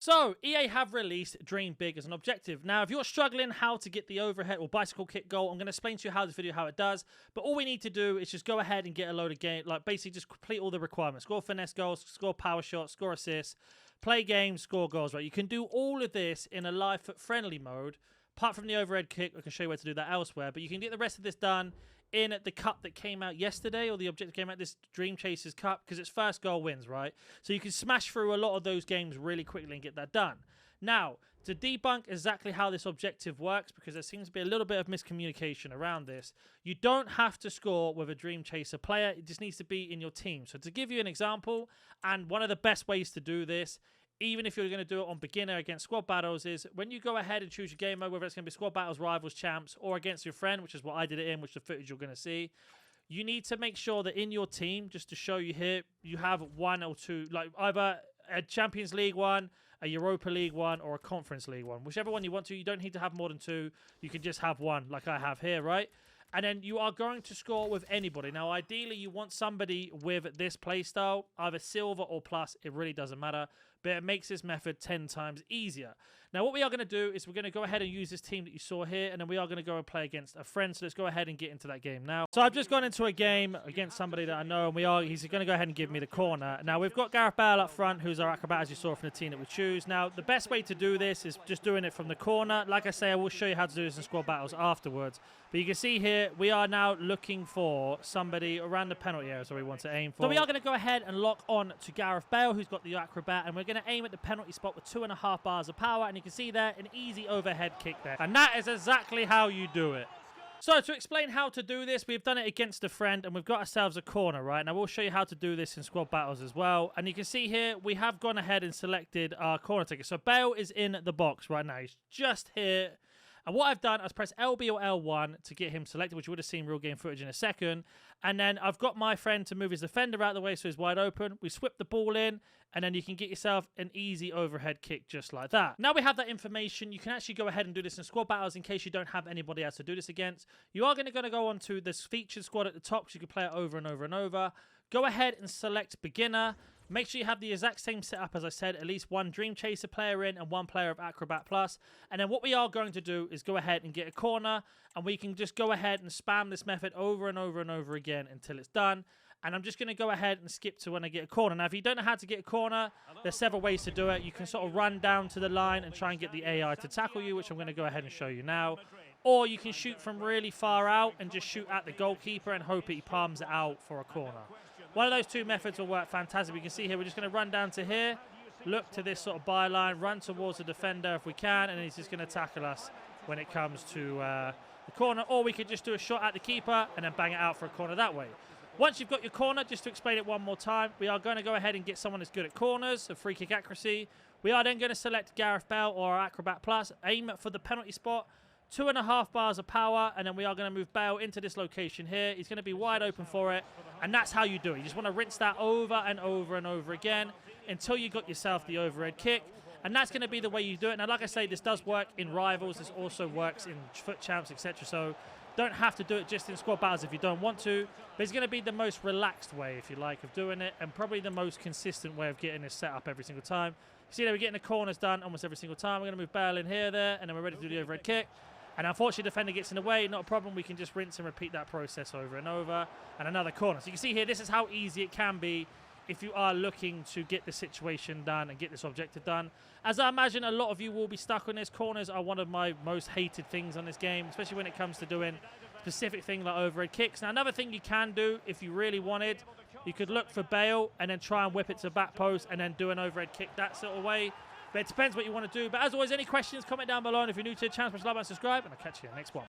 So, EA have released Dream Big as an objective. Now, if you're struggling how to get the overhead or bicycle kick goal, I'm going to explain to you how this video, how it does. But all we need to do is just go ahead and get a load of game, like basically just complete all the requirements. Score finesse goals, score power shots, score assists, play games, score goals, right? You can do all of this in a live foot friendly mode. Apart from the overhead kick, I can show you where to do that elsewhere. But you can get the rest of this done in the cup that came out yesterday, or the objective came out, this Dream Chasers Cup, because it's first goal wins, right? So you can smash through a lot of those games really quickly and get that done. Now, to debunk exactly how this objective works, because there seems to be a little bit of miscommunication around this, you don't have to score with a Dream Chaser player. It just needs to be in your team. So to give you an example, and one of the best ways to do this, even if you're going to do it on beginner against squad battles, is when you go ahead and choose your game mode, whether it's going to be squad battles, rivals, champs, or against your friend, which is what I did it in, which the footage you're going to see, you need to make sure that in your team, just to show you here, you have one or two, like either a Champions League one, a Europa League one, or a Conference League one. Whichever one you want to. You don't need to have more than two. You can just have one, like I have here, right? And then you are going to score with anybody. Now, ideally, you want somebody with this playstyle, either silver or plus. It really doesn't matter. But it makes this method 10 times easier. Now, what we are going to do is we're going to go ahead and use this team that you saw here. And then we are going to go and play against a friend. So let's go ahead and get into that game now. So I've just gone into a game against somebody that I know. And he's going to go ahead and give me the corner. Now, we've got Gareth Bale up front, who's our acrobat, as you saw from the team that we choose. Now, the best way to do this is just doing it from the corner. Like I say, I will show you how to do this in squad battles afterwards. But you can see here, we are now looking for somebody around the penalty area, so we want to aim for. So we are going to go ahead and lock on to Gareth Bale, who's got the acrobat, and we're going to aim at the penalty spot with 2.5 bars of power, and you can see there, an easy overhead kick there. And that is exactly how you do it. So to explain how to do this, we've done it against a friend, and we've got ourselves a corner, right? And I will show you how to do this in squad battles as well. And you can see here, we have gone ahead and selected our corner ticket. So Bale is in the box right now. He's just here. And what I've done is press LB or L1 to get him selected, which you would have seen real game footage in a second. And then I've got my friend to move his defender out of the way so he's wide open. We swip the ball in, and then you can get yourself an easy overhead kick just like that. Now we have that information, you can actually go ahead and do this in squad battles in case you don't have anybody else to do this against. You are going to go on to this featured squad at the top, so you can play it over and over and over. Go ahead and select beginner. Make sure you have the exact same setup as I said, at least one Dream Chaser player in and one player of Acrobat Plus. And then what we are going to do is go ahead and get a corner, and we can just go ahead and spam this method over and over and over again until it's done. And I'm just going to go ahead and skip to when I get a corner. Now, if you don't know how to get a corner, there's several ways to do it. You can sort of run down to the line and try and get the AI to tackle you, which I'm going to go ahead and show you now. Or you can shoot from really far out and just shoot at the goalkeeper and hope he palms it out for a corner. One of those two methods will work fantastic. You can see here, we're just going to run down to here, look to this sort of byline, run towards the defender if we can, and he's just going to tackle us when it comes to the corner. Or we could just do a shot at the keeper and then bang it out for a corner that way. Once you've got your corner, just to explain it one more time, we are going to go ahead and get someone that's good at corners, a free kick accuracy. We are then going to select Gareth Bale or our Acrobat Plus, aim for the penalty spot, 2.5 bars of power, and then we are going to move Bale into this location here. He's going to be wide open for it, and that's how you do it. You just want to rinse that over and over and over again until you got yourself the overhead kick, and that's going to be the way you do it. Now, like I say, this does work in rivals. This also works in foot champs, etc. So don't have to do it just in squad battles if you don't want to, but it's going to be the most relaxed way, if you like, of doing it, and probably the most consistent way of getting this set up every single time. You see there, we're getting the corners done almost every single time. We're going to move Bale in here, there, and then we're ready to do the overhead kick. And unfortunately, the defender gets in the way, not a problem. We can just rinse and repeat that process over and over. And another corner. So you can see here, this is how easy it can be if you are looking to get the situation done and get this objective done. As I imagine a lot of you will be stuck on this, corners are one of my most hated things on this game, especially when it comes to doing specific things like overhead kicks. Now, another thing you can do, if you really wanted, you could look for Bale and then try and whip it to the back post and then do an overhead kick that sort of way. But it depends what you want to do. But as always, any questions, comment down below. And if you're new to the channel, please like and subscribe. And I'll catch you in the next one.